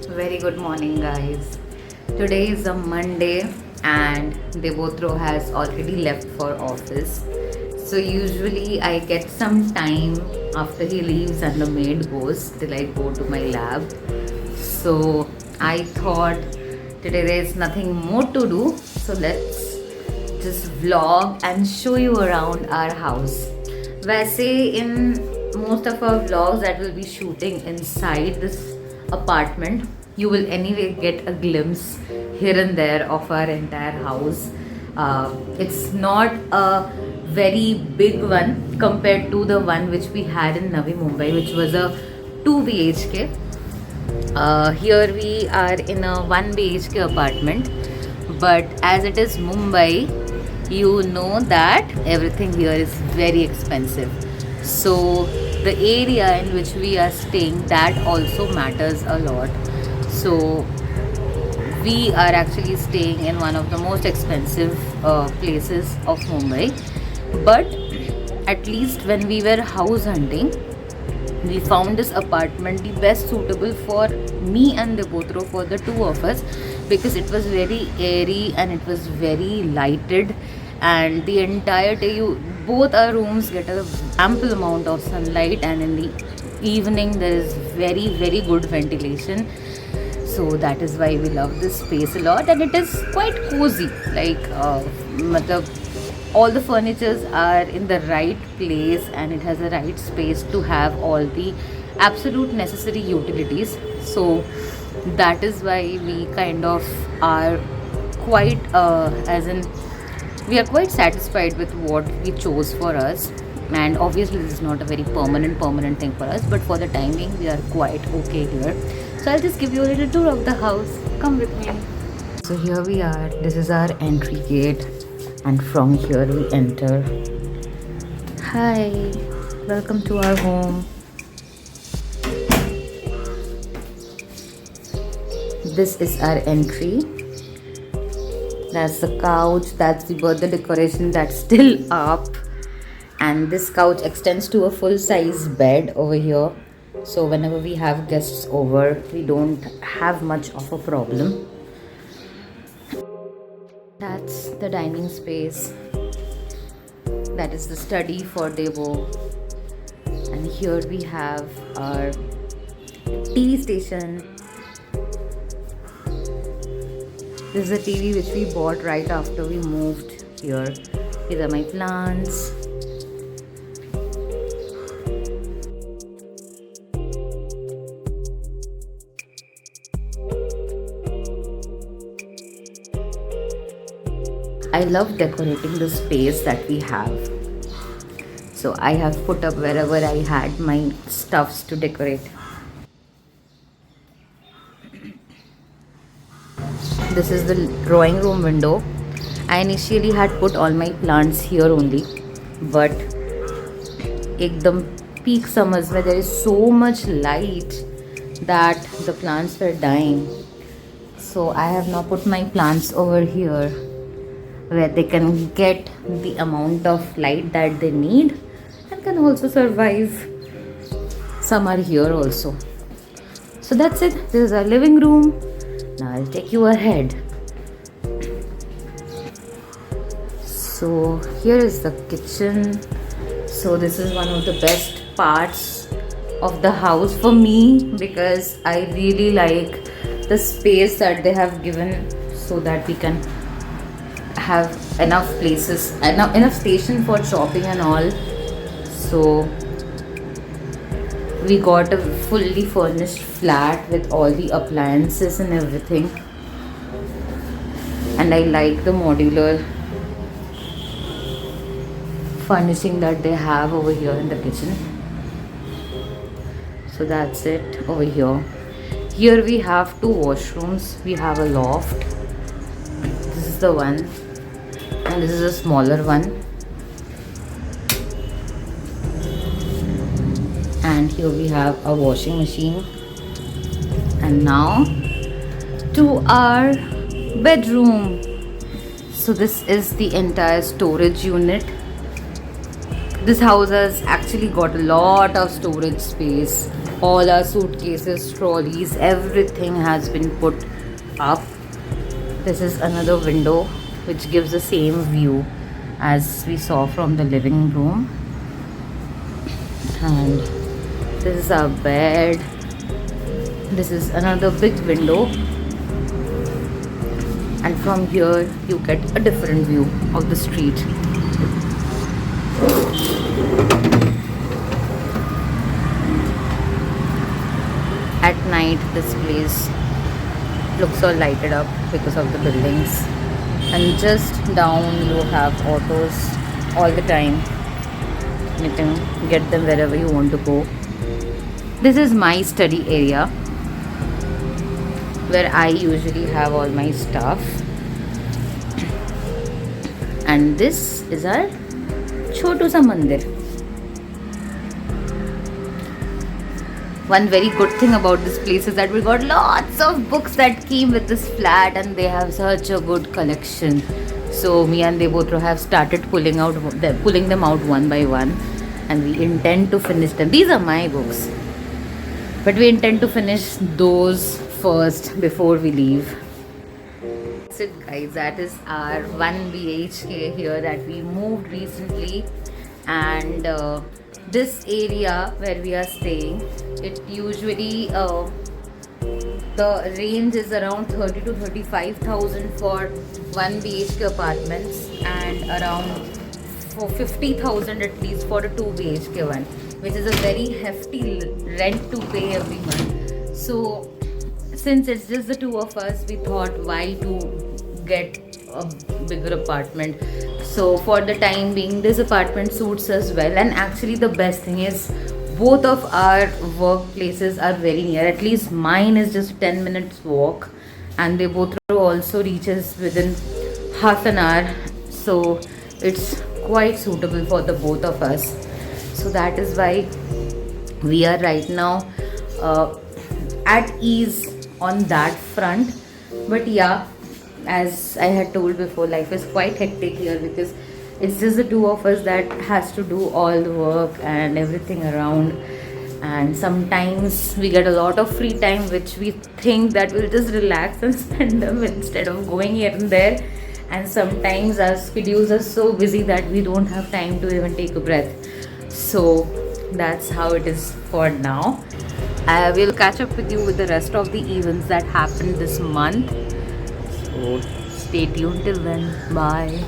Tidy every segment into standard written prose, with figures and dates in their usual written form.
Very good morning, guys. Today is a Monday and Devotro has already left for office. So usually I get some time after he leaves and the maid goes till I go to my lab. So I thought today there is nothing more to do. So let's just vlog and show you around our house. वैसे in most of our vlogs that will be shooting inside this apartment, you will anyway get a glimpse here and there of our entire house. It's not a very big one compared to the one which we had in Navi Mumbai, which was a 2 BHK. Here we are in a 1 BHK apartment, but as it is Mumbai, you know that everything here is very expensive. So the area in which we are staying, that also matters a lot. So we are actually staying in one of the most expensive places of Mumbai. But at least when we were house hunting, we found this apartment the best suitable for me and Debotro, for the two of us, because it was very airy and it was very lighted, and the entire day both our rooms get a ample amount of sunlight, and in the evening there is very good ventilation. So that is why we love this space a lot, and it is quite cozy. Like all the furnitures are in the right place, and it has a right space to have all the absolute necessary utilities. So that is why we kind of are quite as in we are quite satisfied with what we chose for us. And obviously this is not a very permanent thing for us, but for the time being we are quite okay here. So I'll just give you a little tour of the house. Come with me. So here we are. This is our entry gate, and from here we enter. Hi, welcome to our home. This is our entry. That's the couch, that's the birthday decoration that's still up, and this couch extends to a full-size bed over here. So whenever we have guests over, we don't have much of a problem. That's the dining space. That is the study for Devo. And here we have our TV station. This is a TV which we bought right after we moved here. These are my plants. I love decorating the space that we have. So I have put up wherever I had my stuffs to decorate. This is the drawing room window. I initially had put all my plants here only, but ekdam peak summers where there is so much light that the plants were dying. So I have now put my plants over here, where they can get the amount of light that they need and can also survive summer here also. So that's it. This is our living room. Now I'll take you ahead. So here is the kitchen. So this is one of the best parts of the house for me, because I really like the space that they have given so that we can have enough places, enough station for chopping and all. So we got a fully furnished flat with all the appliances and everything, and I like the modular furnishing that they have over here in the kitchen. So that's it over here. Here we have two washrooms. We have a loft. This is the one, and this is a smaller one. And here we have a washing machine, And now to our bedroom. So this is the entire storage unit. This house has actually got a lot of storage space. All our suitcases, trolleys, everything has been put up. This is another window which gives the same view as we saw from the living room. And this is our bed. This is another big window. And from here you get a different view of the street. At night this place looks all lighted up because of the buildings, and just down you have autos all the time. You can get them wherever you want to go. This is my study area where I usually have all my stuff, and this is our chotu sa mandir. One very good thing about this place is that we got lots of books that came with this flat, and they have such a good collection. So me and Devotro have started pulling them out one by one, and we intend to finish them. These are my books, but we intend to finish those first before we leave. That's it, guys. That is our 1 BHK here that we moved recently, and this area where we are staying, it usually the range is around 30 to 35,000 for 1 BHK apartments, and around for 50,000 at least for a 2 BHK one, which is a very hefty rent to pay every month. So since it's just the two of us, we thought why to get a bigger apartment. So for the time being, this apartment suits us well, and actually the best thing is both of our workplaces are very near. At least mine is just 10 minutes walk, and they both also reaches within half an hour. So it's quite suitable for the both of us. So that is why we are right now at ease on that front. But yeah, as I had told before, life is quite hectic here because it's just the two of us that has to do all the work and everything around, and sometimes we get a lot of free time which we think that we'll just relax and spend them instead of going here and there, and sometimes our schedules are so busy that we don't have time to even take a breath. So that's how it is for now. I will catch up with you with the rest of the events that happened this month. So stay tuned till then. Bye.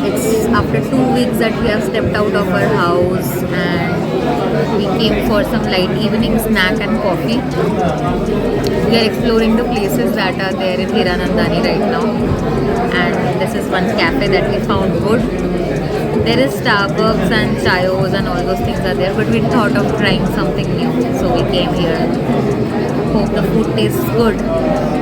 It's after 2 weeks that we have stepped out of our house, and we came for some light evening snack and coffee. We are exploring the places that are there in Hiranandani right now, and this is one cafe that we found good. There is Starbucks and Chayos and all those things are there, but we thought of trying something new, so we came here. Hope the food tastes good.